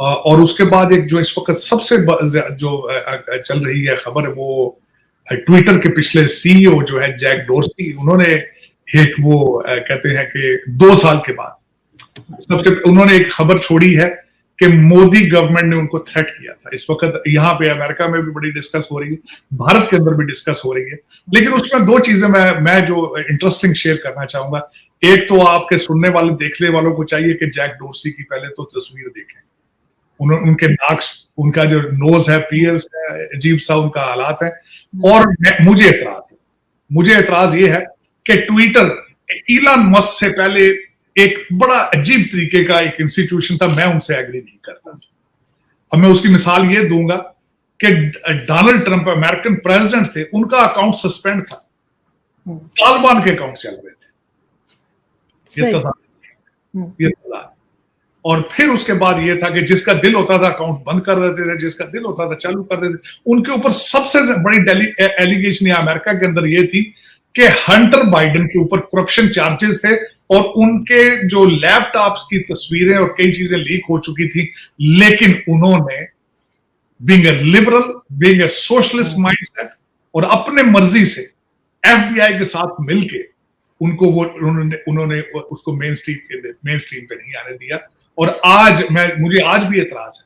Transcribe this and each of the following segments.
और उसके बाद एक जो इस वक्त सबसे जो चल रही है खबर, वो ट्विटर के पिछले सीईओ जो है जैक डोर्सी, उन्होंने एक वो कहते हैं कि 2 साल के बाद सबसे उन्होंने एक खबर छोड़ी है कि मोदी गवर्नमेंट ने उनको थ्रेट किया था। इस वक्त यहाँ पे अमेरिका में भी बड़ी डिस्कस हो रही है, भारत के अंदर भी डिस्कस हो रही है, लेकिन उसमें 2 चीजें मैं जो इंटरेस्टिंग शेयर करना चाहूंगा। एक तो आपके सुनने वाले देखने वालों को चाहिए कि जैक डोर्सी की पहले तो तस्वीर देखें, उनके नाक, उनका जो नोज है, पियर्स है, अजीब सा उनका हालात है। और मुझे एतराज ये है कि ट्विटर इलॉन मस्क से पहले एक बड़ा अजीब तरीके का एक इंस्टीट्यूशन था, मैं उनसे एग्री नहीं करता। अब मैं उसकी मिसाल ये दूंगा कि डोनाल्ड ट्रंप अमेरिकन प्रेसिडेंट थे, उनका अकाउंट सस्पेंड था, तालिबान के अकाउंट चल रहे थे, ये था। और फिर उसके बाद ये था कि जिसका दिल होता था अकाउंट बंद कर देते थे, जिसका दिल होता था चालू कर देते। उनके ऊपर सबसे बड़ी एलिगेशन अमेरिका के अंदर ये थी कि हंटर बाइडेन के ऊपर करप्शन चार्जेस थे और उनके जो लैपटॉप्स की तस्वीरें और कई चीजें लीक हो चुकी थी, लेकिन उन्होंने being a liberal, being a socialist mindset और अपने मर्जी से एफबीआई के साथ मिलके उनको वो उन्होंने उसको मेन स्ट्रीम पे नहीं आने दिया। और आज मुझे आज भी एतराज है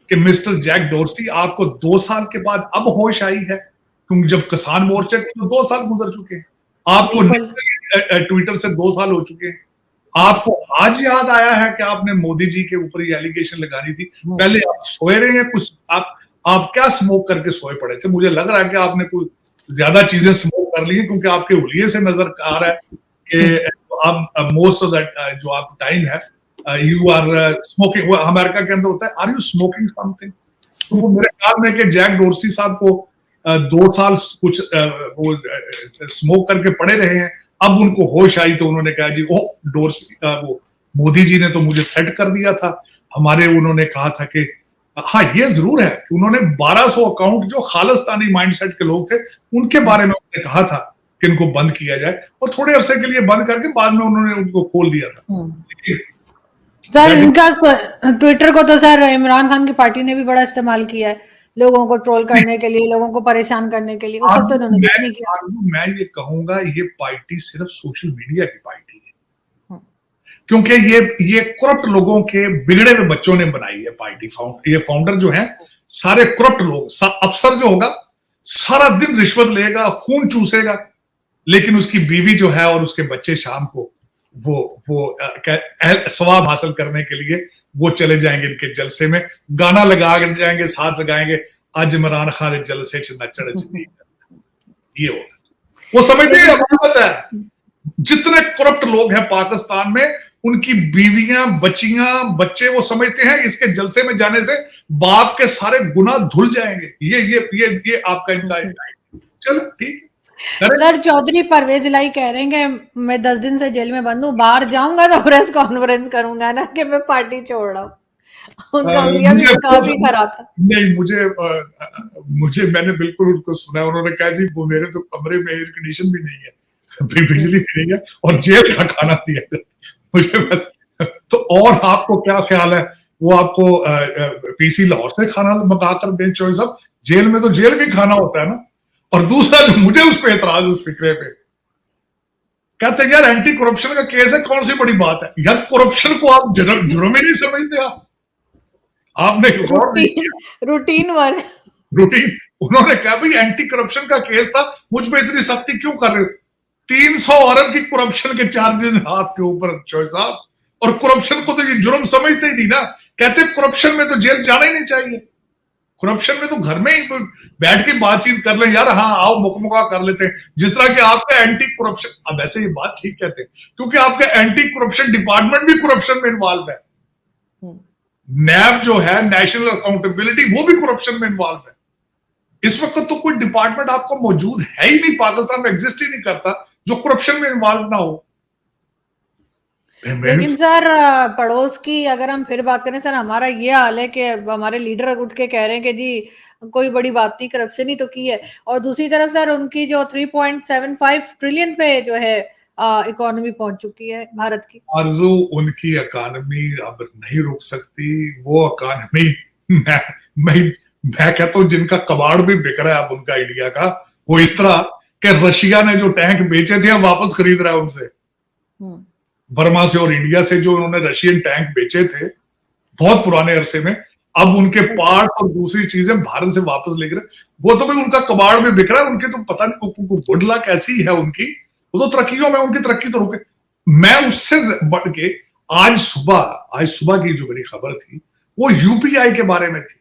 कि मिस्टर जैक डोर्सी, आपको 2 साल के बाद अब होश आई है, क्योंकि जब किसान मोर्चे के तो 2 साल गुजर चुके हैं, आपको ट्विटर से 2 साल हो चुके हैं, आपको आज याद आया है कि आपने मोदी जी के ऊपर ये एलिगेशन लगानी थी। पहले आप सोए रहे हैं, कुछ आप क्या स्मोक करके सोए पड़े थे? मुझे लग रहा है कि आपने कुछ ज्यादा चीजें स्मोक कर ली है, क्योंकि आपके हुलिये से नजर आ रहा है कि आप मोस्ट ऑफ दैट जो आप टाइम है यू आर स्मोकिंग। अमेरिका के अंदर होता है, आर यू स्मोकिंग समथिंग? तो वो मेरे ख्याल में कि जैक डोर्सी साहब को 2 साल कुछ वो स्मोक करके पड़े रहे हैं, अब उनको होश आई तो उन्होंने कहा जी डोर्सी वो मोदी जी ने तो मुझे थ्रेट कर दिया था। उन्होंने कहा था कि हाँ, ये जरूर है कि उन्होंने 1200 अकाउंट जो खालिस्तानी माइंडसेट के लोग थे उनके बारे में उन्होंने कहा था कि इनको बंद किया जाए, और थोड़े अरसे के लिए बंद करके बाद में उन्होंने उनको खोल दिया था। सर इनका ट्विटर को तो सर इमरान खान की पार्टी ने भी बड़ा इस्तेमाल किया है, लोगों को ट्रोल करने के लिए, लोगों को परेशान करने के लिए। उस वक्त तो उन्होंने कुछ नहीं किया। मैं ये कहूंगा ये पार्टी सिर्फ सोशल मीडिया की पार्टी है, क्योंकि ये करप्ट लोगों के बिगड़े हुए बच्चों ने बनाई है पार्टी। ये फाउंडर जो है सारे करप्ट लोग। अफसर जो होगा सारा दिन रिश्वत लेगा, खून चूसेगा, लेकिन उसकी बीवी जो है और उसके बच्चे शाम को वो स्वाब हासिल करने के लिए वो चले जाएंगे इनके जलसे में, गाना लगा जाएंगे, साथ लगाएंगे, आज इमरान खान जलसे नचड़ ये होगा। वो समझते हैं अमानत है। जितने करप्ट लोग हैं पाकिस्तान में, उनकी बीवियां, बच्चियां, बच्चे, वो समझते हैं इसके जलसे में जाने से बाप के सारे गुनाह धुल जाएंगे। ये आपका इनका चलो ठीक है। सर चौधरी परवेज लाई कह रहे हैं कि मैं 10 दिन से जेल में बंद हूँ, बाहर जाऊंगा तो प्रेस कॉन्फ्रेंस करूंगा ना कि मैं पार्टी छोड़ रहा हूँ। उनका हुलिया भी काफी खराब था। नहीं, मुझे मैंने बिल्कुल उनको सुना, उन्होंने कहा जी वो मेरे तो कमरे में एयर कंडीशन भी नहीं है, बिजली भी नहीं है, और जेल का खाना दिया मुझे बस। तो और आपको क्या ख्याल है, वो आपको पीसी लाहौर से खाना मंगा कर दें? चौधरी साहब, जेल में तो जेल का खाना होता है ना। और दूसरा जो मुझे उस पे एतराज, उस फिक्रे पे, कहते हैं यार एंटी करप्शन का केस है, कौन सी बड़ी बात है यार? करप्शन को आप जुर्म ही नहीं समझते? आपने रूटीन वर्क, रूटीन। उन्होंने कहा भाई एंटी करप्शन का केस था, मुझ पे इतनी सख्ती क्यों कर रहे हो? 300 अरब की करप्शन के चार्जेस आपके ऊपर चौधरी साहब, और करप्शन को तो ये जुर्म समझते ही नहीं ना। कहते करप्शन में तो जेल जाना ही नहीं चाहिए, करप्शन में तो घर में ही बैठ के बातचीत कर लें यार, हाँ आओ मुकमुका कर लेते हैं। जिस तरह कि आपका एंटी करप्शन, अब वैसे ये बात ठीक कहते हैं क्योंकि आपका एंटी करप्शन डिपार्टमेंट भी करप्शन में इन्वॉल्व है। नैब जो है, नेशनल अकाउंटेबिलिटी, वो भी करप्शन में इन्वॉल्व है। इस वक्त तो कोई डिपार्टमेंट आपको मौजूद है ही नहीं, पाकिस्तान में एग्जिस्ट ही नहीं करता, जो करप्शन में इन्वॉल्व ना हो। लेकिन सर पड़ोस की अगर हम फिर बात करें सर, हमारा ये हाल है कि हमारे लीडर उठ के कह रहे हैं कि जी कोई बड़ी बात नहीं, करप्शन ही तो की है। और दूसरी तरफ सर उनकी जो 3.75 ट्रिलियन पे जो है इकोनॉमी पहुंच चुकी है भारत की। आरजू, उनकी इकोनॉमी अब नहीं रुक सकती। वो इकोनॉमी मैं मैं मैं कहता हूं जिनका कबाड़ भी बिक रहा है अब उनका इंडिया का, वो इस तरह कि रशिया ने जो टैंक बेचे थे वापस खरीद रहा है उनसे, बर्मा से और इंडिया से जो उन्होंने रशियन टैंक बेचे थे बहुत पुराने अरसे में, अब उनके पार्ट और दूसरी चीजें भारत से वापस लेकर, वो तो भी उनका कबाड़ भी बिक रहा है। उनके तो पता नहीं गुड लक ऐसी है उनकी, वो तो तरक्कियों में उनकी तरक्की तो रुके। मैं उससे बढ़ के आज सुबह की जो मेरी खबर थी वो यूपीआई के बारे में थी,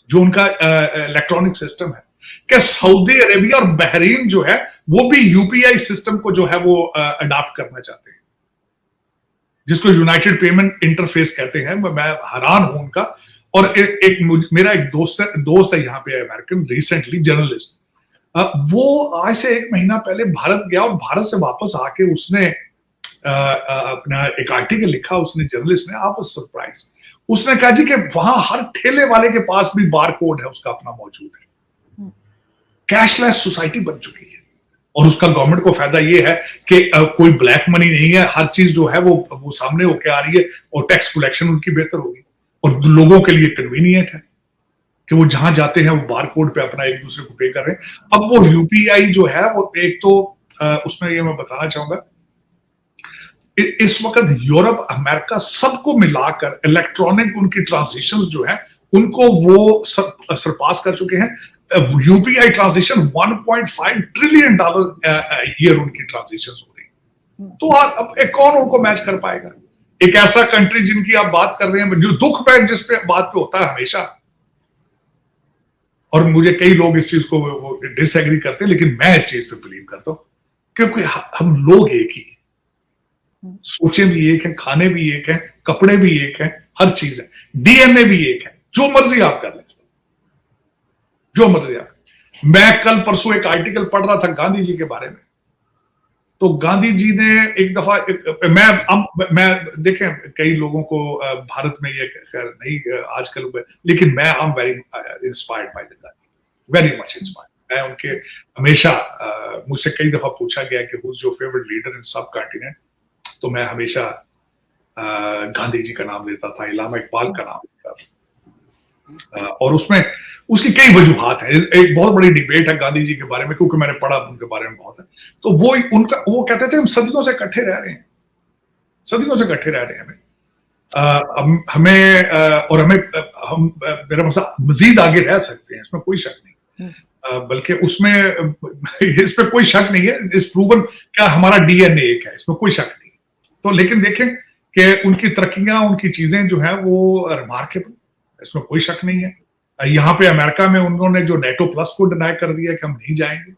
जो उनका इलेक्ट्रॉनिक सिस्टम है, कि सऊदी अरेबिया और बहरीन जो है वो भी यूपीआई सिस्टम को जो है वो अडॉप्ट करना चाहते हैं, जिसको यूनाइटेड पेमेंट इंटरफेस कहते हैं। मैं हैरान हूं उनका। और मेरा एक दोस्त है यहाँ पे अमेरिकन, रिसेंटली जर्नलिस्ट, वो आज से 1 महीना पहले भारत गया और भारत से वापस आके उसने अपना एक आर्टिकल लिखा, उसने जर्नलिस्ट ने, आप सरप्राइज, उसने कहा जी कि वहां हर ठेले वाले के पास भी बार कोड है उसका अपना मौजूद है। कैशलेस सोसाइटी बन चुकी है और उसका गवर्नमेंट को फायदा ये है कि कोई ब्लैक मनी नहीं है, हर चीज जो है वो सामने होके आ रही है और टैक्स कलेक्शन उनकी बेहतर होगी और लोगों के लिए कन्वीनियंट है कि वो जहां जाते हैं वो बार कोड पे अपना एक दूसरे को पे कर रहे हैं। अब वो यूपीआई जो है वो एक तो उसमें ये मैं बताना चाहूंगा, इस वक्त यूरोप, अमेरिका सबको मिलाकर इलेक्ट्रॉनिक उनकी ट्रांजेक्शंस जो है उनको वो सरपास कर चुके हैं। यूपीआई ट्रांजेक्शन $1.5 ट्रिलियन ईयर उनकी ट्रांजेक्शंस हो रही। तो अब कौन उनको मैच कर पाएगा? एक ऐसा कंट्री जिनकी आप बात कर रहे हैं, जो दुख में जिस पे बात पे होता है हमेशा, और मुझे कई लोग इस चीज को डिसएग्री करते हैं, लेकिन मैं इस चीज पे बिलीव करता हूं क्योंकि हम लोग एक ही, सोचें भी एक है, खाने भी एक है, कपड़े भी एक है, हर चीज है, डीएनए भी एक है। जो मर्जी आप कर लें, जो मर्जी आप। मैं कल परसों एक आर्टिकल पढ़ रहा था गांधी जी के बारे में, तो गांधी जी ने एक दफा मैं देखें कई लोगों को भारत में ये नहीं आजकल, लेकिन मैं I am very inspired by the Gandhi, very much inspired. मैं उनके हमेशा मुझसे कई दफा पूछा गया कि who is your favourite leader in सब कॉन्टिनेंट, तो मैं हमेशा गांधी जी का नाम लेता था, इलामा इकबाल का नाम लेता था। और उसमें उसकी कई वजूहात हैं। एक बहुत बड़ी डिबेट है गांधी जी के बारे में, क्योंकि मैंने पढ़ा उनके बारे में बहुत है। तो वो कहते थे हम सदियों से इकट्ठे रह रहे हैं, सदियों से इकट्ठे रह रहे हैं, हम मेरा मसला मजीद आगे रह सकते हैं, इसमें कोई शक नहीं। बल्कि उसमें इस पे कोई शक नहीं है, इस प्रूवन क्या हमारा डीएनए एक है, इसमें कोई शक नहीं। तो लेकिन देखें कि उनकी तरक्कियां, उनकी चीजें जो है वो रिमार्केबल, इसमें कोई शक नहीं है। यहाँ पे अमेरिका में उन्होंने जो नेटो प्लस को डिनाई कर दिया कि हम नहीं जाएंगे।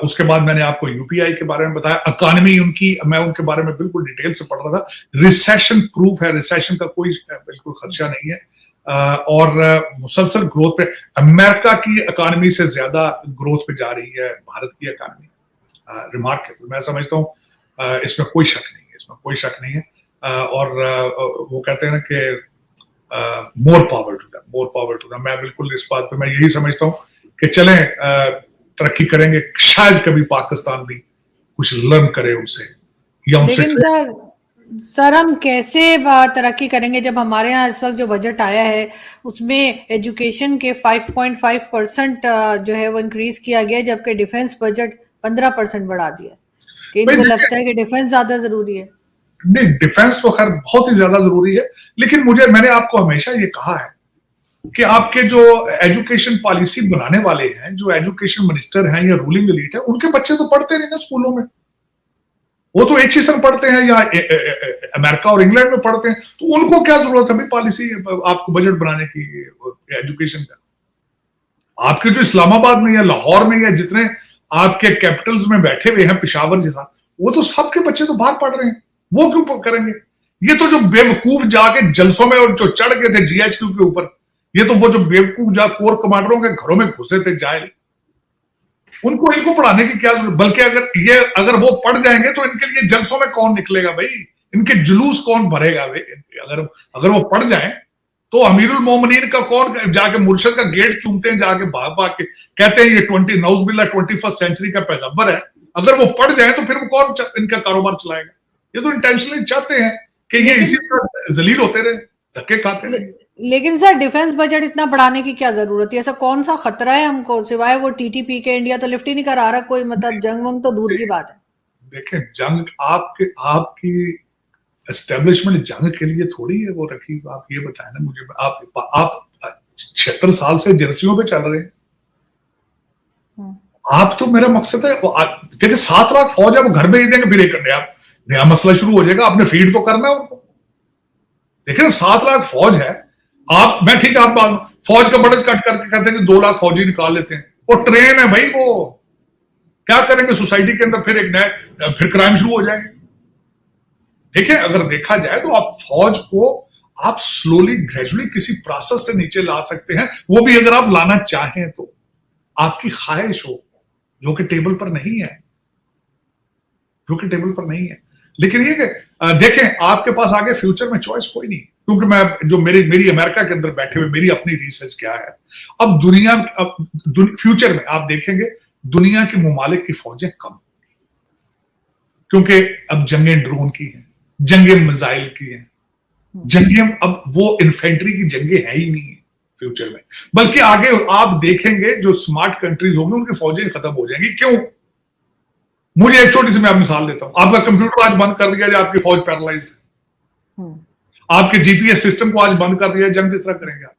उसके बाद मैंने आपको यूपीआई के बारे में बताया, इकोनॉमी उनकी, मैं उनके बारे में बिल्कुल डिटेल से पढ़ रहा था, रिसेशन प्रूफ है, रिसेशन का कोई बिल्कुल खदशा नहीं है। और मुसलसल ग्रोथ पे, अमेरिका की इकोनॉमी से ज्यादा ग्रोथ पे जा रही है भारत की इकोनॉमी, रिमार्केबल। मैं समझता हूँ इसमें कोई शक नहीं है, इसमें कोई शक नहीं है। और वो कहते हैं ना कि more power to them, more power to them. मैं बिल्कुल इस बात पे मैं यही समझता हूँ कि चलें तरक्की करेंगे, शायद कभी पाकिस्तान भी कुछ लर्न करे उनसे, या उनसे। लेकिन सर हम कैसे तरक्की करेंगे जब हमारे यहाँ इस वक्त जो बजट आया है उसमें एजुकेशन के 5.5% जो है वो इंक्रीज किया गया, जबकि डिफेंस बजट 15% बढ़ा दिया। कि इनको लगता है कि डिफेंस ज्यादा जरूरी है। नहीं, डिफेंस तो खैर बहुत ही ज्यादा जरूरी है, लेकिन मैंने आपको हमेशा ये कहा है कि आपके जो एजुकेशन पॉलिसी बनाने वाले हैं, जो एजुकेशन मिनिस्टर हैं या रूलिंग एलीट है, उनके बच्चे तो पढ़ते नहीं ना स्कूलों में, वो तो एक ही संग पढ़ते हैं या अमेरिका और इंग्लैंड में पढ़ते हैं। तो उनको क्या जरूरत है भाई पॉलिसी आपको बजट बनाने की एजुकेशन का? आपके जो इस्लामाबाद में या लाहौर में या जितने आपके कैपिटल्स में बैठे हुए हैं, पेशावर जैसा, वो तो सबके बच्चे तो बाहर पढ़ रहे हैं, वो क्यों करेंगे? ये तो जो बेवकूफ जाके जलसों में और जो चढ़ गए थे जीएचक्यू के ऊपर, ये तो वो जो बेवकूफ जा कोर कमांडरों के घरों में घुसे थे जाए, उनको इनको पढ़ाने की क्या जरूरत? बल्कि अगर वो पढ़ जाएंगे तो इनके लिए जलसों में कौन निकलेगा भाई, इनके जुलूस कौन भरेगा भाई? अगर वो पढ़ जाए तो अमीरुल मोमिनीन का कौन जाके मुर्शद का गेट चूमते हैं, जाके भाग भाग के कहते हैं ये 21st सेंचुरी का पैगंबर है, अगर वो पड़ जाए तो फिर वो कौन इनका कारोबार चलाएगा? ये तो इंटेंशनली चाहते हैं कि ये इसी तरह जलील होते रहे, धक्के खाते रहे। लेकिन सर डिफेंस बजट इतना बढ़ाने की क्या जरूरत है? ऐसा कौन सा खतरा है हमको सिवाय वो टीटीपी के? इंडिया तो लिफ्ट ही नहीं करा रहा कोई, मतलब जंग वंग तो दूर की बात है। देखें, जंग आपकी एस्टेब्लिशमेंट जंग के लिए थोड़ी है वो रखी। आप ये बताएं ना मुझे, आप 76 साल से एजेंसियों पे चल रहे हैं। आप तो, मेरा मकसद है देखिए 7 लाख फौज है, वो घर भेज देंगे, फिर एक नया मसला शुरू हो जाएगा। आपने फीड तो करना है उनको। देखिए ना, 7 लाख फौज है। मैं ठीक है, आप फौज का बजट कट करके कहते हैं कि 2 लाख फौजी निकाल लेते हैं। वो ट्रेन है भाई, वो क्या करेंगे सोसाइटी के अंदर? फिर क्राइम शुरू हो जाएंगे। देखिए, अगर देखा जाए तो आप फौज को आप स्लोली ग्रेजुअली किसी प्रोसेस से नीचे ला सकते हैं, वो भी अगर आप लाना चाहें तो आपकी ख्वाहिश हो, जो कि टेबल पर नहीं है, लेकिन ये कि देखें, आपके पास आगे फ्यूचर में चॉइस कोई नहीं, क्योंकि मेरी अमेरिका के अंदर बैठे हुए मेरी अपनी रिसर्च क्या है। अब फ्यूचर में आप देखेंगे दुनिया के मुमालिक की फौजें कम, क्योंकि अब जंगें ड्रोन की हैं, जंगें मिसाइल की हैं, जंगें अब वो इन्फेंट्री की जंगें है ही नहीं है फ्यूचर में। बल्कि आगे आप देखेंगे जो स्मार्ट कंट्रीज होंगी उनकी फौजें खत्म हो जाएंगी। क्यों? मुझे एक छोटी सी मैं मिसाल देता हूं। आपका कंप्यूटर आज बंद कर दिया जाए, आपकी फौज पैरालाइज है। आपके जीपीएस सिस्टम को आज बंद कर दिया, जंग किस तरह करेंगे आप?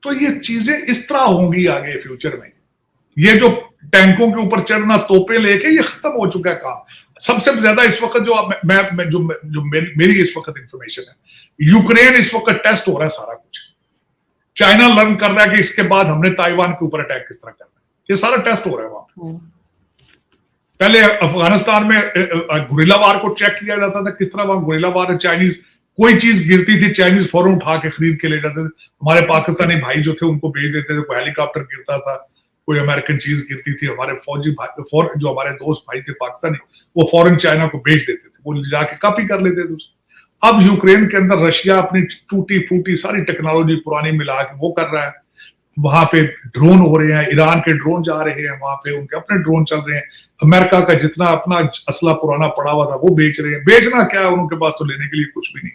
तो ये चीजें इस तरह होंगी आगे फ्यूचर में। ये जो टैंकों के ऊपर चढ़ना, तोपे लेके, ये खत्म हो चुका है काम। सबसे ज्यादा इस वक्त जो मेरी इस वक्त इंफॉर्मेशन है, यूक्रेन इस वक्त टेस्ट हो रहा है सारा कुछ। चाइना लर्न कर रहा है कि इसके बाद हमने ताइवान के ऊपर अटैक किस तरह करना है। ये सारा टेस्ट हो रहा है वहां। पहले अफगानिस्तान में गुरिल्ला वार को चेक किया जाता था, किस तरह वहां गुरिल्ला वार, चाइनीज कोई चीज गिरती थी, चाइनीज फौरन उठा के खरीद के ले जाते थे। हमारे पाकिस्तानी भाई जो थे उनको भेज देते थे। कोई हेलीकॉप्टर गिरता था, कोई अमेरिकन चीज गिरती थी, हमारे फौजी भाई जो हमारे दोस्त भाई थे पाकिस्तानी, वो फौरन चाइना को भेज देते थे, वो जाके कॉपी कर लेते थे। अब यूक्रेन के अंदर रशिया अपनी टूटी फूटी सारी टेक्नोलॉजी पुरानी मिला के वो कर रहा है। वहां पे ड्रोन हो रहे हैं, ईरान के ड्रोन जा रहे हैं वहां पे, उनके अपने ड्रोन चल रहे हैं। अमेरिका का जितना अपना असला पुराना पड़ा हुआ था वो बेच रहे हैं। बेचना क्या है, उनके पास तो लेने के लिए कुछ भी नहीं।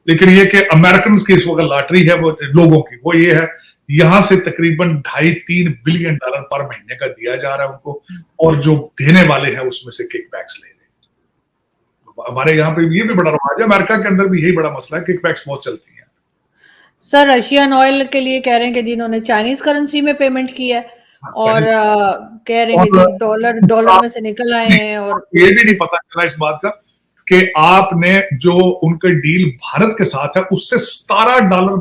लेकिन ये कि अमेरिकन की इस वक्त लॉटरी है वो लोगों की, वो ये है, यहां से तकरीबन 2.5-3 बिलियन डॉलर पर महीने का दिया जा रहा है उनको, और जो देने वाले हैं उसमें से किकबैक्स ले रहे हैं। हमारे यहाँ पे ये भी बड़ा रवाज है, अमेरिका के अंदर भी यही बड़ा मसला है, किकबैक्स बहुत चलती है। सर रशियन ऑयल के लिए कह रहे हैं कि जिन्होंने चाइनीज करेंसी में पेमेंट किया है, और कह रहे हैं कि डॉलर में से निकल आए हैं। और ये भी नहीं पता चला इस बात का कि आपने जो उनका डील भारत के साथ है उससे $17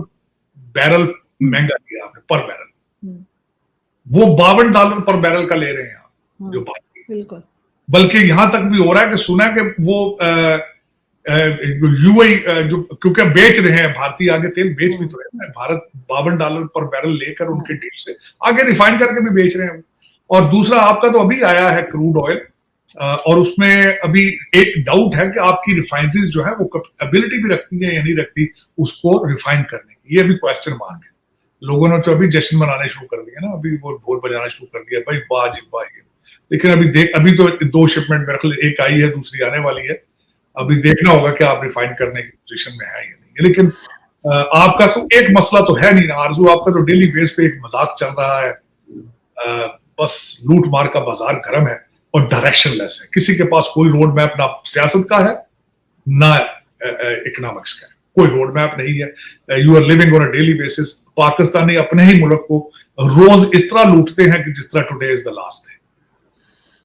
बैरल महंगा दिया आपने पर बैरल। वो $52 पर बैरल का ले रहे हैं आप जो बिल्कुल। बल्कि यहां तक भी हो रहा है कि सुना है कि वो यूएई जो, क्योंकि बेच रहे हैं भारतीय आगे तेल बेच भी तो रहे हैं, भारत $52 पर बैरल लेकर उनके डील से आगे रिफाइन करके भी बेच रहे हैं। और दूसरा आपका तो अभी आया है क्रूड ऑयल, और उसमें अभी एक डाउट है कि आपकी रिफाइनरीज जो है वो एबिलिटी भी रखती है या नहीं रखती उसको रिफाइन करने की। ये भी क्वेश्चन मार्क है। लोगों ने तो अभी जश्न मनाने शुरू कर दिया ना, अभी वो ढोल बजाना शुरू कर दिया, भाई वाह जी वाह। लेकिन अभी तो 2 शिपमेंट मेरे ख्याल एक आई है, दूसरी आने वाली है। अभी देखना होगा कि आप रिफाइन करने की पोजीशन में है या नहीं। लेकिन आपका तो एक मसला तो है नहीं ना आरजू, आपका तो डेली बेस पे एक मजाक चल रहा है। बस लूट मार का बाजार गर्म है और डायरेक्शनलेस है। किसी के पास कोई रोड मैप ना सियासत का है ना इकोनॉमिक्स का है, कोई रोड मैप नहीं है। You are living on a daily basis. Pakistani अपने ही मुल्क को रोज इस तरह लूटते हैं कि जिस तरह today is the last day.